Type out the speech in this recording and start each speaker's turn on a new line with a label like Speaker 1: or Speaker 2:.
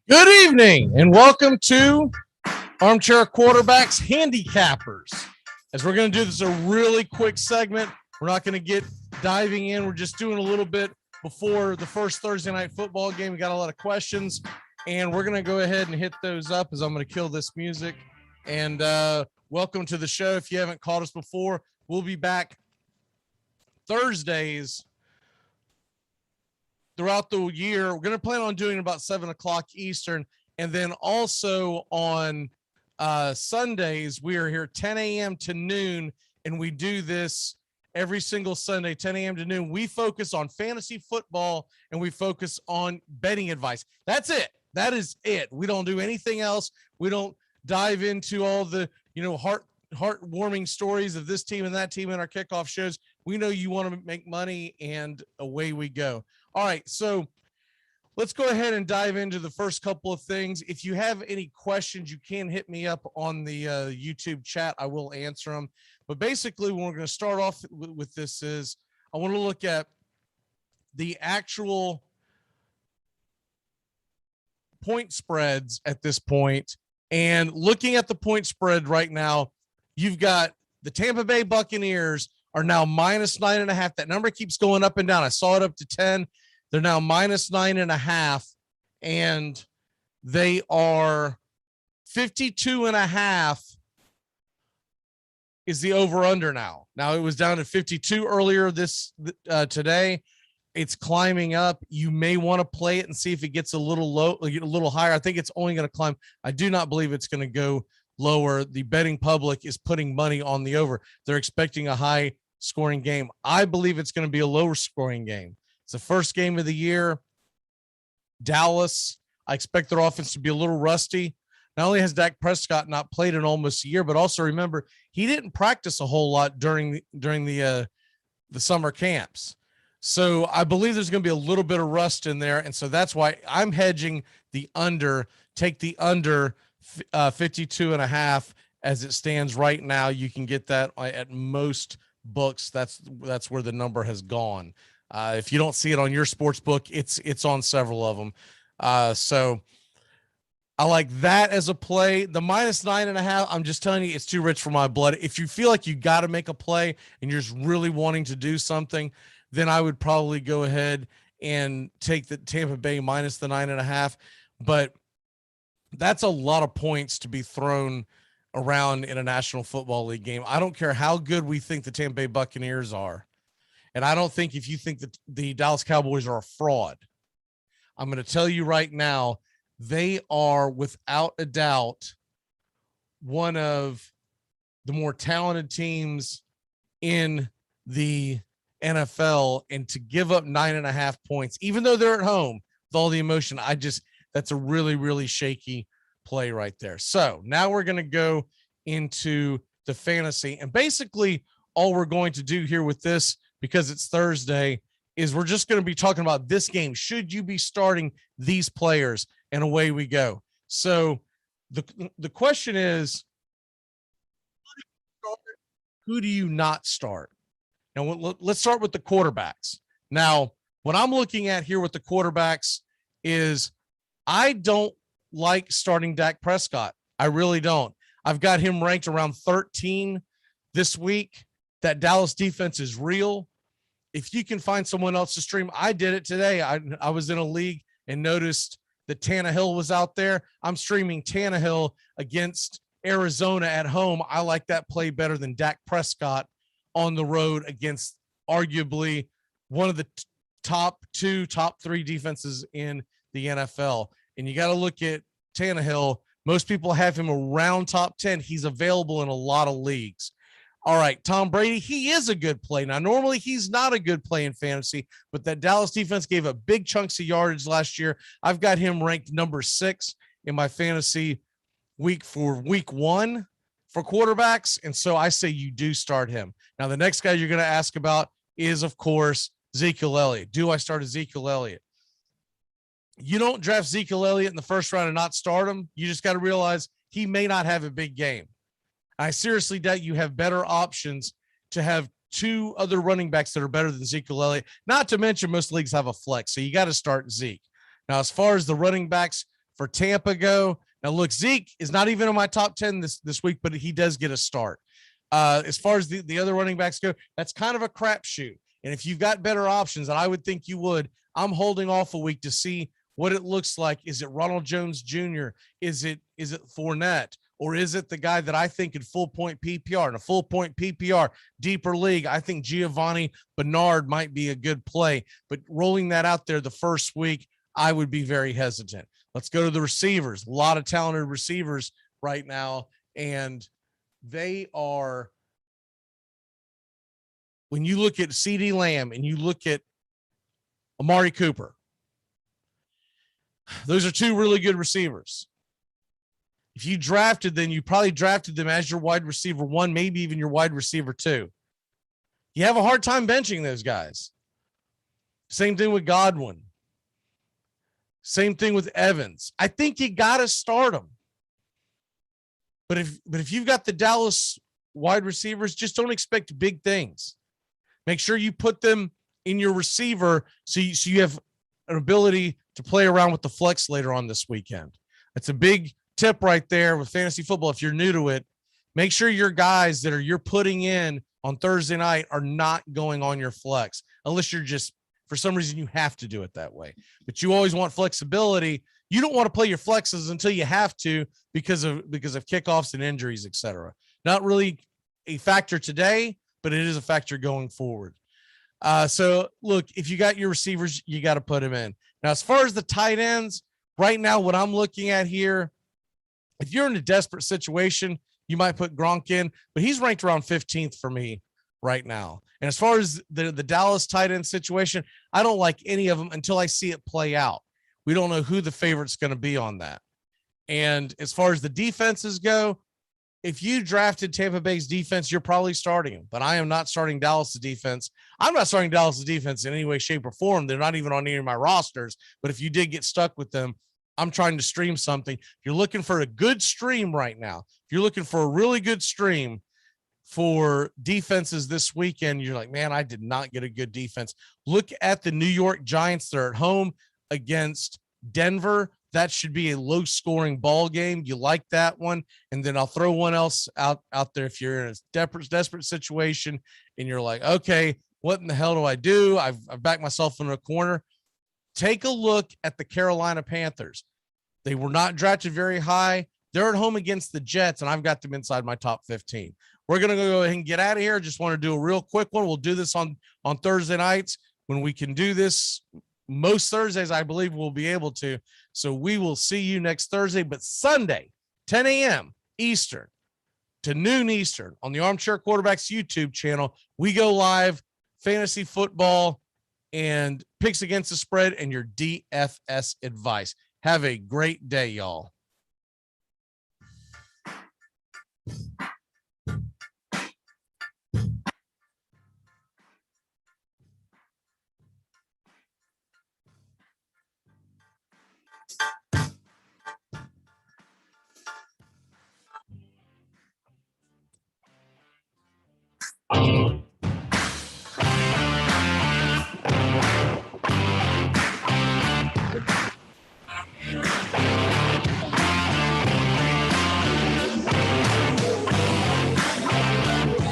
Speaker 1: Good evening and welcome to Armchair Quarterbacks Handicappers. As we're going to do this a really quick segment, we're not going to get diving in. We're just doing a little bit before the first Thursday night football game. We got a lot of questions and we're going to go ahead and hit those up as I'm going to kill this music. And welcome to the show. If you haven't caught us before, we'll be back Thursdays throughout the year. We're going to plan on doing about 7 o'clock Eastern. And then also on Sundays, we are here 10 a.m. to noon. And we do this every single Sunday, 10 a.m. to noon. We focus on fantasy football and we focus on betting advice. That's it. That is it. We don't do anything else. We don't dive into all the, heartwarming stories of this team and that team in our kickoff shows. We know you want to make money and away we go. All right, so let's go ahead and dive into the first couple of things. If you have any questions, you can hit me up on the YouTube chat. I will answer them. But basically, when we're going to start off with this is I want to look at the actual point spreads at this point. And looking at the point spread right now, you've got the Tampa Bay Buccaneers are now minus 9.5. That number keeps going up and down. I saw it up to 10. They're now minus 9.5, and they are 52.5 is the over under now. Now it was down to 52 earlier today. It's climbing up. You may want to play it and see if it gets a little low, a little higher. I think it's only going to climb. I do not believe it's going to go lower. The betting public is putting money on the over. They're expecting a high scoring game. I believe it's going to be a lower scoring game. It's the first game of the year. Dallas, I expect their offense to be a little rusty. Not only has Dak Prescott not played in almost a year, but also remember he didn't practice a whole lot during the summer camps. So I believe there's going to be a little bit of rust in there. And so that's why I'm hedging the under, take the under 52.5 as it stands right now. You can get that at most books. That's where the number has gone. If you don't see it on your sports book, it's on several of them. So I like that as a play. The minus 9.5, I'm just telling you, it's too rich for my blood. If you feel like you got to make a play and you're just really wanting to do something, then I would probably go ahead and take the Tampa Bay minus the 9.5. But that's a lot of points to be thrown around in a National Football League game. I don't care how good we think the Tampa Bay Buccaneers are. And I don't think if you think that the Dallas Cowboys are a fraud, I'm going to tell you right now, they are without a doubt one of the more talented teams in the NFL. And to give up 9.5 points, even though they're at home with all the emotion, that's a really, really shaky play right there. So now we're going to go into the fantasy. And basically all we're going to do here with this, because it's Thursday, is we're just going to be talking about this game. Should you be starting these players? And away we go. So the question is, who do you not start? Now, let's start with the quarterbacks. Now, what I'm looking at here with the quarterbacks is I don't like starting Dak Prescott. I really don't. I've got him ranked around 13 this week. That Dallas defense is real. If you can find someone else to stream, I did it today. I was in a league and noticed that Tannehill was out there. I'm streaming Tannehill against Arizona at home. I like that play better than Dak Prescott on the road against arguably one of the top 3 defenses in the NFL. And you got to look at Tannehill. Most people have him around top 10. He's available in a lot of leagues. All right, Tom Brady, he is a good play. Now, normally he's not a good play in fantasy, but that Dallas defense gave up big chunks of yardage last year. I've got him ranked number 6 in my fantasy week 1 for quarterbacks. And so I say you do start him. Now, the next guy you're going to ask about is, of course, Ezekiel Elliott. Do I start Ezekiel Elliott? You don't draft Ezekiel Elliott in the first round and not start him. You just got to realize he may not have a big game. I seriously doubt you have better options to have 2 other running backs that are better than Ezekiel Elliott. Not to mention most leagues have a flex, so you got to start Zeke. Now, as far as the running backs for Tampa go. Now, look, Zeke is not even in my top 10 this week, but he does get a start. As far as the other running backs go, that's kind of a crapshoot. And if you've got better options, and I would think you would, I'm holding off a week to see what it looks like. Is it Ronald Jones Jr.? Is it Fournette? Or is it the guy that I think in full point PPR, in a full point PPR deeper league? I think Giovanni Bernard might be a good play, but rolling that out there the first week, I would be very hesitant. Let's go to the receivers. A lot of talented receivers right now, and they are, when you look at CeeDee Lamb and you look at Amari Cooper, those are two really good receivers. If you drafted them, you probably drafted them as your wide receiver one, maybe even your wide receiver two. You have a hard time benching those guys. Same thing with Godwin. Same thing with Evans. I think you got to start them. But if you've got the Dallas wide receivers, just don't expect big things. Make sure you put them in your receiver so you have an ability to play around with the flex later on this weekend. That's a big tip right there with fantasy football. If you're new to it, make sure your guys that you're putting in on Thursday night are not going on your flex, unless you're just, for some reason, you have to do it that way. But you always want flexibility. You don't want to play your flexes until you have to because of kickoffs and injuries, etc. Not really a factor today, but it is a factor going forward. So look, if you got your receivers, you got to put them in. Now, as far as the tight ends, right now, what I'm looking at here, if you're in a desperate situation, you might put Gronk in, but he's ranked around 15th for me right now. And as far as the Dallas tight end situation, I don't like any of them until I see it play out. We don't know who the favorite's going to be on that. And as far as the defenses go, if you drafted Tampa Bay's defense, you're probably starting them, but I am not starting Dallas' defense. I'm not starting Dallas' defense in any way, shape, or form. They're not even on any of my rosters. But if you did get stuck with them, I'm trying to stream something. If you're looking for a good stream right now, if you're looking for a really good stream for defenses this weekend, you're like, man, I did not get a good defense. Look at the New York Giants. They're at home against Denver. That should be a low scoring ball game. You like that one. And then I'll throw one else out there. If you're in a desperate situation and you're like, okay, what in the hell do I do? I've backed myself in a corner. Take a look at the Carolina Panthers. They were not drafted very high. They're at home against the Jets, and I've got them inside my top 15. We're going to go ahead and get out of here. Just want to do a real quick one. We'll do this on Thursday nights when we can do this. Most Thursdays, I believe we'll be able to. So we will see you next Thursday, but Sunday, 10 a.m. Eastern to noon Eastern on the Armchair Quarterbacks YouTube channel. We go live, fantasy football and picks against the spread and your DFS advice. Have a great day, y'all.